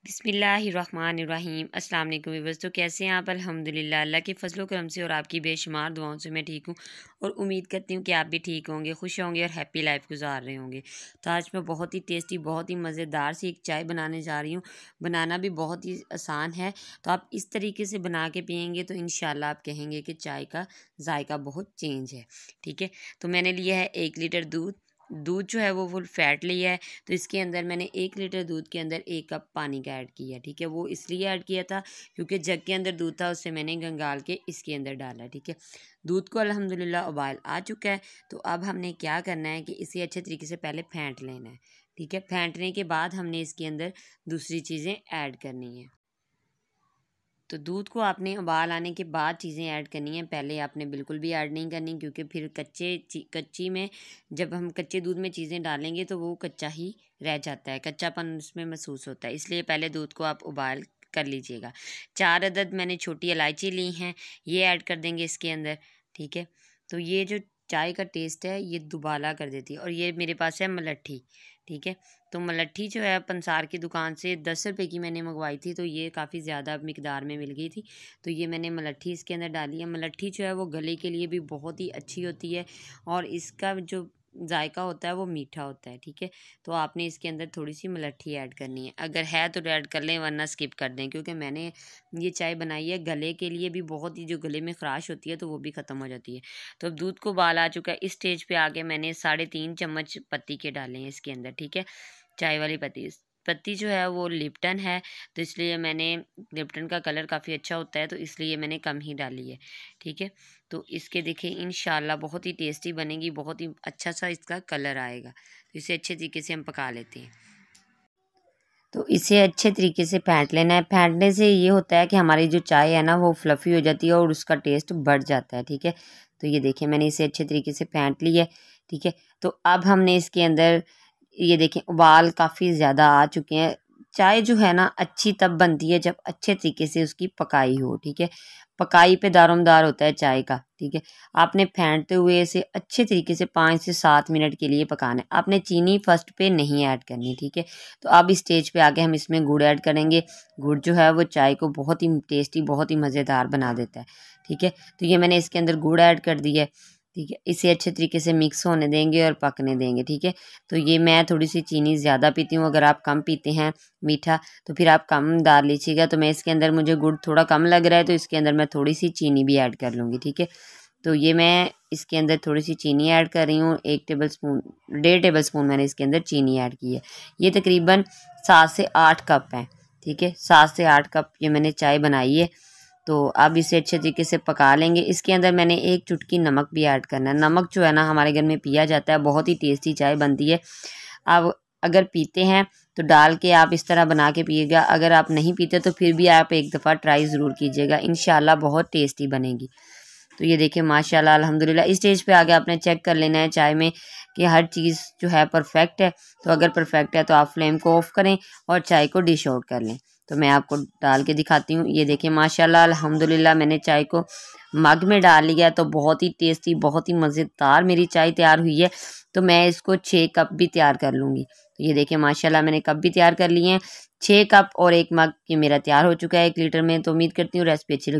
बिस्मिल्लाहिर्रहमानिर्रहीम। अस्सलाम वालेकुम व्यूअर्स। तो कैसे हैं आप? अल्हम्दुलिल्लाह अल्लाह के फजलो करम से और आपकी बेशुमार दुआओं से मैं ठीक हूँ और उम्मीद करती हूँ कि आप भी ठीक होंगे, खुश होंगे और हैप्पी लाइफ गुजार रहे होंगे। तो आज मैं बहुत ही टेस्टी, बहुत ही मज़ेदार सी एक चाय बनाने जा रही हूँ। बनाना भी बहुत ही आसान है। तो आप इस तरीके से बना के पियेंगे तो इंशाल्लाह आप कहेंगे कि चाय का जायका बहुत चेंज है। ठीक है, तो मैंने लिया है 1 लीटर दूध। दूध जो है वो फुल फैट लिया है। तो इसके अंदर मैंने 1 लीटर दूध के अंदर 1 कप पानी का ऐड किया। ठीक है, वो इसलिए ऐड किया था क्योंकि जग के अंदर दूध था, उससे मैंने गंगाल के इसके अंदर डाला। ठीक है, दूध को अल्हम्दुलिल्लाह उबाल आ चुका है। तो अब हमने क्या करना है कि इसे अच्छे तरीके से पहले फेंट लेना है। ठीक है, फेंटने के बाद हमने इसके अंदर दूसरी चीज़ें ऐड करनी है। तो दूध को आपने उबाल आने के बाद चीज़ें ऐड करनी है, पहले आपने बिल्कुल भी ऐड नहीं करनी, क्योंकि फिर कच्ची में जब हम कच्चे दूध में चीज़ें डालेंगे तो वो कच्चा ही रह जाता है, कच्चापन उसमें महसूस होता है। इसलिए पहले दूध को आप उबाल कर लीजिएगा। 4 अदद मैंने छोटी इलायची ली हैं, ये ऐड कर देंगे इसके अंदर। ठीक है, तो ये जो चाय का टेस्ट है ये दुबाला कर देती है। और ये मेरे पास है मलट्ठी। ठीक है, तो मलट्ठी जो है पंसार की दुकान से 10 रुपये की मैंने मंगवाई थी, तो ये काफ़ी ज़्यादा मिकदार में मिल गई थी। तो ये मैंने मलट्ठी इसके अंदर डाली है। मलट्ठी जो है वो गले के लिए भी बहुत ही अच्छी होती है और इसका जो जायका होता है वो मीठा होता है। ठीक है, तो आपने इसके अंदर थोड़ी सी मलट्ठी ऐड करनी है, अगर है तो ऐड कर लें वरना स्किप कर दें, क्योंकि मैंने ये चाय बनाई है गले के लिए भी, बहुत ही जो गले में ख़राश होती है तो वो भी ख़त्म हो जाती है। तो अब दूध को उबाल आ चुका है। इस स्टेज पे आके मैंने 3.5 चम्मच पत्ती के डाले हैं इसके अंदर। ठीक है, चाय वाली पत्ती। पत्ती जो है वो लिप्टन है, तो इसलिए मैंने, लिप्टन का कलर काफ़ी अच्छा होता है तो इसलिए मैंने कम ही डाली है। ठीक है, तो इसके देखिए इंशाल्लाह बहुत ही टेस्टी बनेगी, बहुत ही अच्छा सा इसका कलर आएगा। तो इसे अच्छे तरीके से हम पका लेते हैं। तो इसे अच्छे तरीके से फेंट लेना है। फेंटने से ये होता है कि हमारी जो चाय है ना वो फ्लफ़ी हो जाती है और उसका टेस्ट बढ़ जाता है। ठीक है, तो ये देखिए मैंने इसे अच्छे तरीके से फेंट लिया है। ठीक है, तो अब हमने इसके अंदर ये देखें उबाल काफ़ी ज़्यादा आ चुके हैं। चाय जो है ना अच्छी तब बनती है जब अच्छे तरीके से उसकी पकाई हो। ठीक है, पकाई पे दारोमदार होता है चाय का। ठीक है, आपने फेंटते हुए इसे अच्छे तरीके से 5 से 7 मिनट के लिए पकाना है। आपने चीनी फर्स्ट पे नहीं ऐड करनी। ठीक है, तो अब इस स्टेज पे आके हम इसमें गुड़ ऐड करेंगे। गुड़ जो है वो चाय को बहुत ही टेस्टी, बहुत ही मज़ेदार बना देता है। ठीक है, तो ये मैंने इसके अंदर गुड़ ऐड कर दिया है। ठीक है, इसे अच्छे तरीके से मिक्स होने देंगे और पकने देंगे। ठीक है, तो ये मैं थोड़ी सी चीनी ज़्यादा पीती हूँ, अगर आप कम पीते हैं मीठा तो फिर आप कम डाल लीजिएगा। तो मैं इसके अंदर, मुझे गुड़ थोड़ा कम लग रहा है तो इसके अंदर मैं थोड़ी सी चीनी भी ऐड कर लूँगी। ठीक है, तो ये मैं इसके अंदर थोड़ी सी चीनी ऐड कर रही हूँ, 1 टेबल स्पून, 1.5 टेबल स्पून मैंने इसके अंदर चीनी ऐड की है। ये तकरीबन 7 से 8 कप हैं। ठीक है, 7 से 8 कप ये मैंने चाय बनाई है। तो अब इसे अच्छे तरीके से पका लेंगे। इसके अंदर मैंने 1 चुटकी नमक भी ऐड करना है। नमक जो है ना हमारे घर में पिया जाता है, बहुत ही टेस्टी चाय बनती है। अब अगर पीते हैं तो डाल के आप इस तरह बना के पिएगा, अगर आप नहीं पीते तो फिर भी आप एक दफ़ा ट्राई ज़रूर कीजिएगा, इंशाल्लाह बहुत टेस्टी बनेगी। तो ये देखिए माशाल्लाह अल्हम्दुलिल्लाह। इस स्टेज पे आके आपने चेक कर लेना है चाय में कि हर चीज़ जो है परफेक्ट है। तो अगर परफेक्ट है तो आप फ्लेम को ऑफ़ करें और चाय को डिश आउट कर लें। तो मैं आपको डाल के दिखाती हूँ। ये देखिए माशाल्लाह अल्हम्दुलिल्लाह मैंने चाय को मग में डाल लिया, तो बहुत ही टेस्टी, बहुत ही मज़ेदार मेरी चाय तैयार हुई है। तो मैं इसको 6 कप भी तैयार कर लूँगी। तो ये देखिए माशाल्लाह मैंने कप भी तैयार कर लिए हैं। 6 कप और 1 मग ये मेरा तैयार हो चुका है 1 लीटर में। तो उम्मीद करती हूँ रेसिपी अच्छी लगी।